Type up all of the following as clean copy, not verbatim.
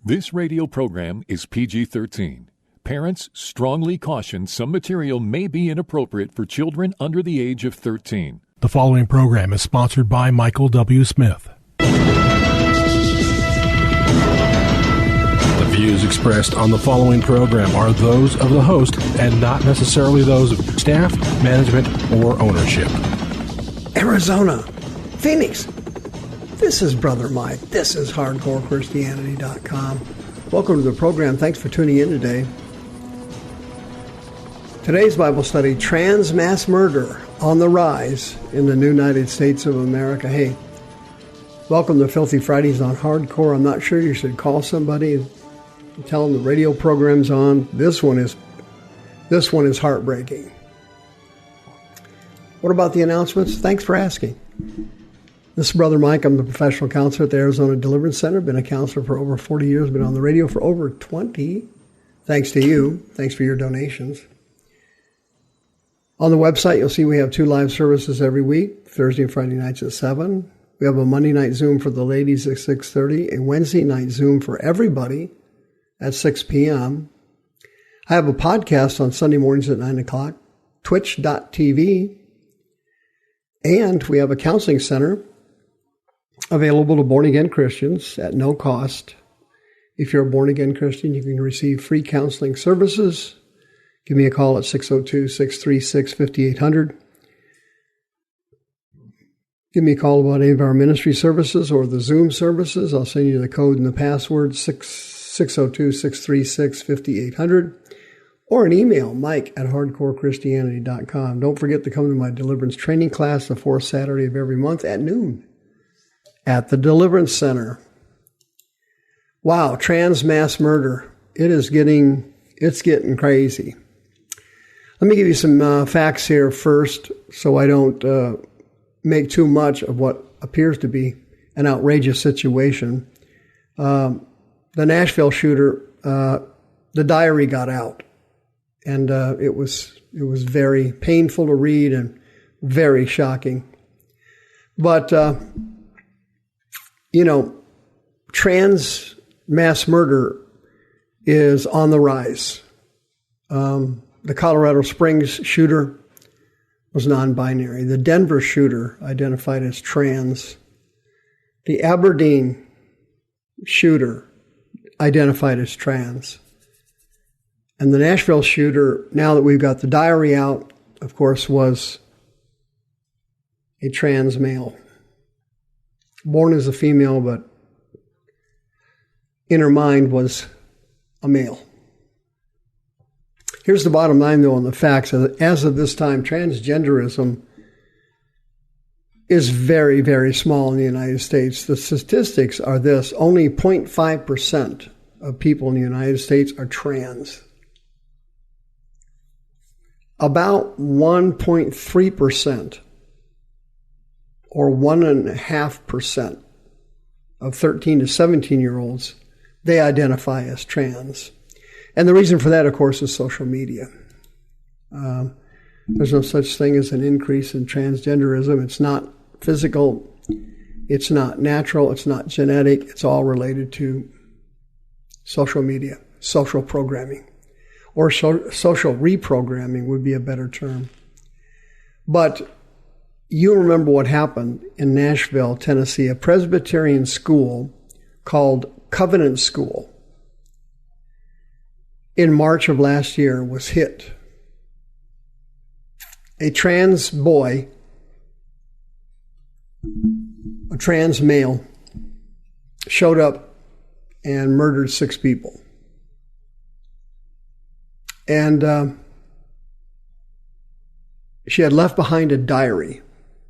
This radio program is PG-13. Parents strongly caution some material may be inappropriate for children under the age of 13. The following program is sponsored by Michael W. Smith. The views expressed on the following program are those of the host and not necessarily those of staff, management, or ownership. Arizona, Phoenix. This is Brother Mike. This is HardcoreChristianity.com. Welcome to the program. Thanks for tuning in today. Today's Bible study, trans mass murder on the rise in the United States of America. Hey, welcome to Filthy Fridays on Hardcore. I'm not sure you should call somebody and tell them the radio program's on. This one is heartbreaking. What about the announcements? Thanks for asking. This is Brother Mike. I'm the professional counselor at the Arizona Deliverance Center. Been a counselor for over 40 years. Been on the radio for over 20. Thanks to you. Thanks for your donations. On the website, you'll see we have 2 live services every week, Thursday and Friday nights at 7. We have a Monday night Zoom for the ladies at 6:30, a Wednesday night Zoom for everybody at 6 p.m. I have a podcast on Sunday mornings at 9 o'clock, twitch.tv, and we have a counseling center available to born-again Christians at no cost. If you're a born-again Christian, you can receive free counseling services. Give me a call at 602-636-5800. Give me a call about any of our ministry services or the Zoom services. I'll send you the code and the password, 602-636-5800. Or an email, mike@hardcorechristianity.com. Don't forget to come to my deliverance training class the 4th Saturday of every month at noon at the Deliverance Center. Wow, trans mass murder. It's getting crazy. Let me give you some facts here first so I don't make too much of what appears to be an outrageous situation. The Nashville shooter, the diary got out, and it was very painful to read and very shocking. But, trans mass murder is on the rise. The Colorado Springs shooter was non-binary. The Denver shooter identified as trans. The Aberdeen shooter identified as trans. And the Nashville shooter, now that we've got the diary out, of course, was a trans male. Born as a female, but in her mind was a male. Here's the bottom line, though, on the facts. As of this time, transgenderism is very, very small in the United States. The statistics are this: only 0.5% of people in the United States are trans. About 1.3% or 1.5% of 13 to 17-year-olds, they identify as trans. And the reason for that, of course, is social media. There's no such thing as an increase in transgenderism. It's not physical. It's not natural. It's not genetic. It's all related to social media, social programming, or social reprogramming would be a better term. But you remember what happened in Nashville, Tennessee. A Presbyterian school called Covenant School in March of last year was hit. A trans boy, a trans male, showed up and murdered 6 people. And she had left behind a diary.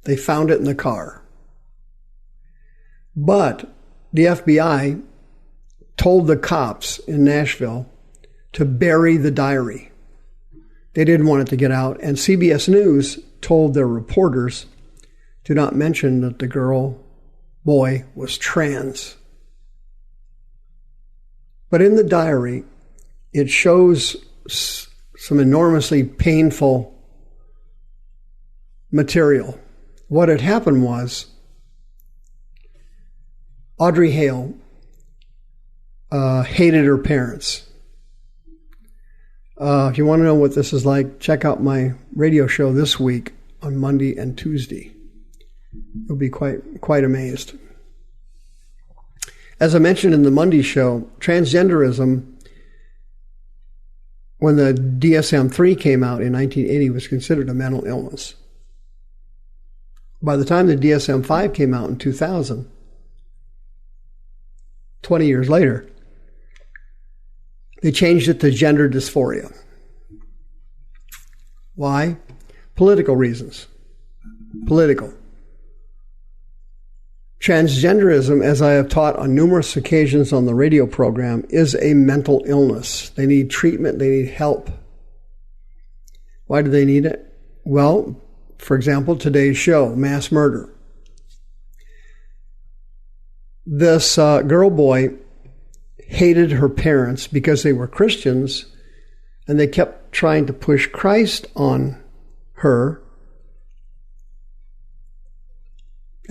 They found it in the car. But the FBI told the cops in Nashville to bury the diary. They didn't want it to get out. And CBS News told their reporters to not mention that the boy was trans. But in the diary, it shows some enormously painful material. What had happened was Audrey Hale hated her parents. If you want to know what this is like, check out my radio show this week on Monday and Tuesday. You'll be quite amazed. As I mentioned in the Monday show, transgenderism, when the DSM-3 came out in 1980, was considered a mental illness. By the time the DSM-5 came out in 2000, 20 years later, they changed it to gender dysphoria. Why? Political reasons. Political. Transgenderism, as I have taught on numerous occasions on the radio program, is a mental illness. They need treatment. They need help. Why do they need it? Well, for example, today's show, mass murder. This girl boy hated her parents because they were Christians, and they kept trying to push Christ on her.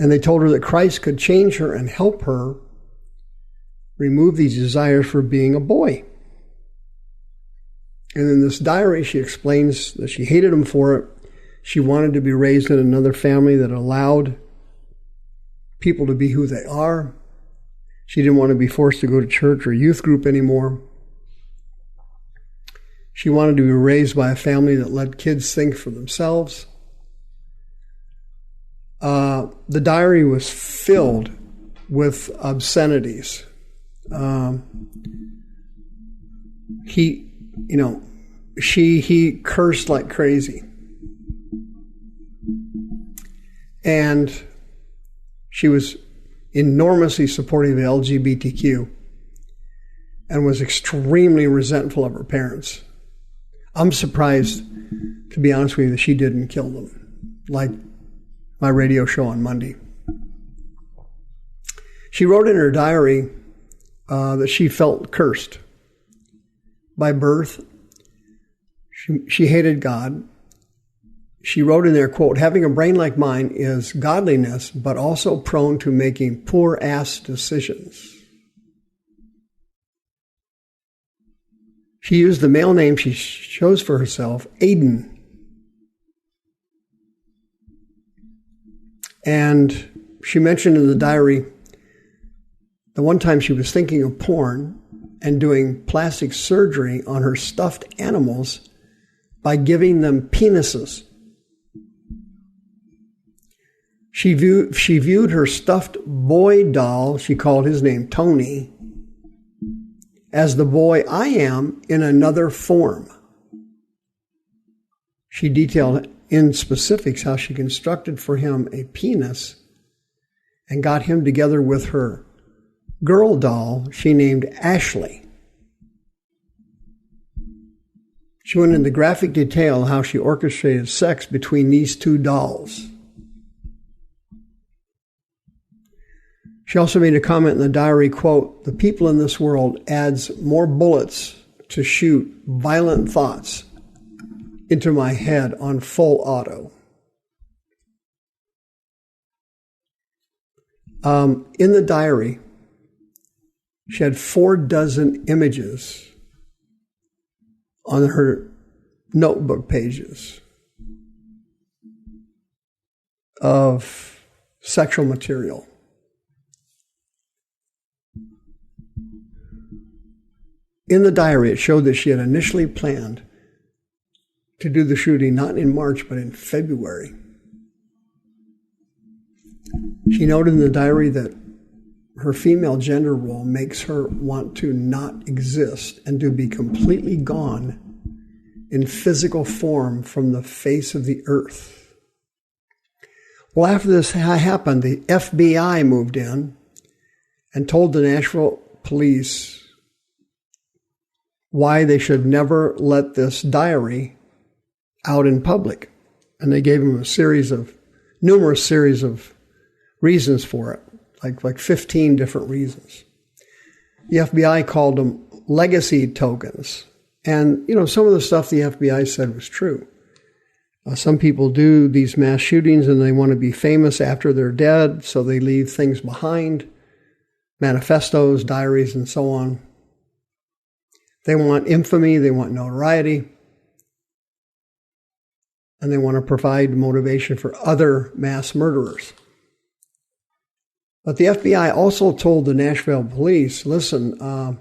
And they told her that Christ could change her and help her remove these desires for being a boy. And in this diary, she explains that she hated him for it. She wanted to be raised in another family that allowed people to be who they are. She didn't want to be forced to go to church or youth group anymore. She wanted to be raised by a family that let kids think for themselves. The diary was filled with obscenities. He cursed like crazy. And she was enormously supportive of LGBTQ and was extremely resentful of her parents. I'm surprised, to be honest with you, that she didn't kill them, like my radio show on Monday. She wrote in her diary that she felt cursed by birth. She hated God. She wrote in there, quote, "Having a brain like mine is godliness, but also prone to making poor-ass decisions." She used the male name she chose for herself, Aiden. And she mentioned in the diary the one time she was thinking of porn and doing plastic surgery on her stuffed animals by giving them penises. She viewed her stuffed boy doll, she called his name Tony, as the boy I am in another form. She detailed in specifics how she constructed for him a penis and got him together with her girl doll she named Ashley. She went into graphic detail how she orchestrated sex between these two dolls. She also made a comment in the diary, quote, "The people in this world adds more bullets to shoot violent thoughts into my head on full auto." In the diary, she had 4 images on her notebook pages of sexual material. In the diary, it showed that she had initially planned to do the shooting not in March, but in February. She noted in the diary that her female gender role makes her want to not exist and to be completely gone in physical form from the face of the earth. Well, after this happened, the FBI moved in and told the Nashville police why they should never let this diary out in public. And they gave him numerous series of reasons for it, like 15 different reasons. The FBI called them legacy tokens. And, some of the stuff the FBI said was true. Some people do these mass shootings and they want to be famous after they're dead, so they leave things behind, manifestos, diaries, and so on. They want infamy, they want notoriety, and they want to provide motivation for other mass murderers. But the FBI also told the Nashville police, listen,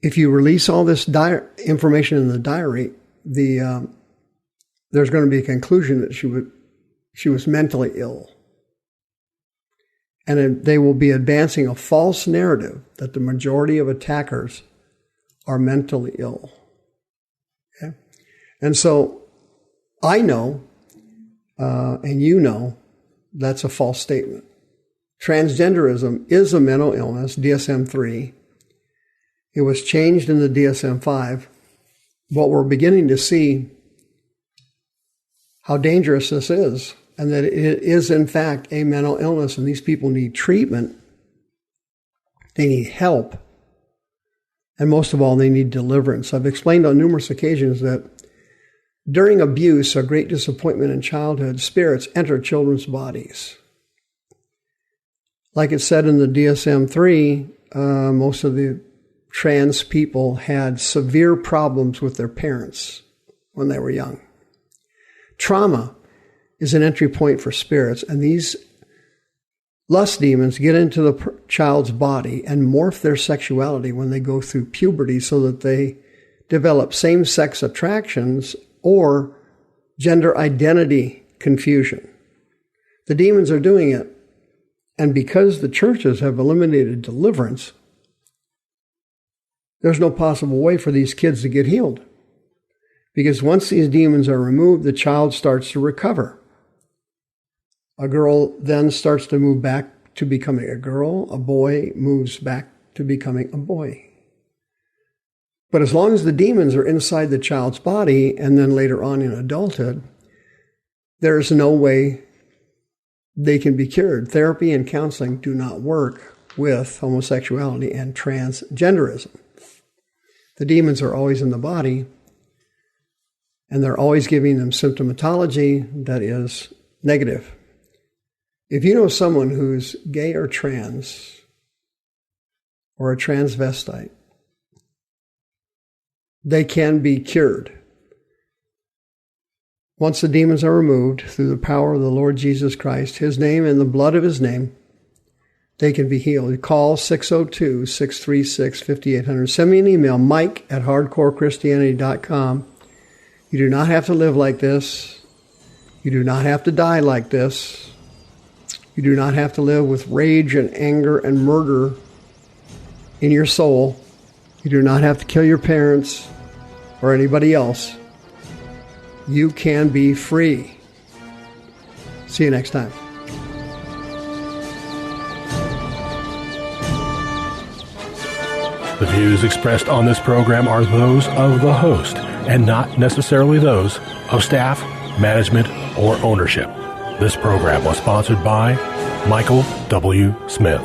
if you release all this information in the diary, there's going to be a conclusion that she was mentally ill. And they will be advancing a false narrative that the majority of attackers are mentally ill. Okay? And so I know, and you know, that's a false statement. Transgenderism is a mental illness, DSM-3. It was changed in the DSM-5. But we're beginning to see how dangerous this is, and that it is, in fact, a mental illness, and these people need treatment. They need help. And most of all, they need deliverance. I've explained on numerous occasions that during abuse or great disappointment in childhood, spirits enter children's bodies. Like it said in the DSM-3, most of the trans people had severe problems with their parents when they were young. Trauma is an entry point for spirits, and these lust demons get into the child's body and morph their sexuality when they go through puberty so that they develop same-sex attractions or gender identity confusion. The demons are doing it, and because the churches have eliminated deliverance, there's no possible way for these kids to get healed. Because once these demons are removed, the child starts to recover. A girl then starts to move back to becoming a girl. A boy moves back to becoming a boy. But as long as the demons are inside the child's body, and then later on in adulthood, there's no way they can be cured. Therapy and counseling do not work with homosexuality and transgenderism. The demons are always in the body, and they're always giving them symptomatology that is negative. If you know someone who's gay or trans, or a transvestite, they can be cured. Once the demons are removed through the power of the Lord Jesus Christ, His name and the blood of His name, they can be healed. Call 602-636-5800. Send me an email, mike@hardcorechristianity.com. You do not have to live like this. You do not have to die like this. You do not have to live with rage and anger and murder in your soul. You do not have to kill your parents or anybody else. You can be free. See you next time. The views expressed on this program are those of the host and not necessarily those of staff, management, or ownership. This program was sponsored by Michael W. Smith.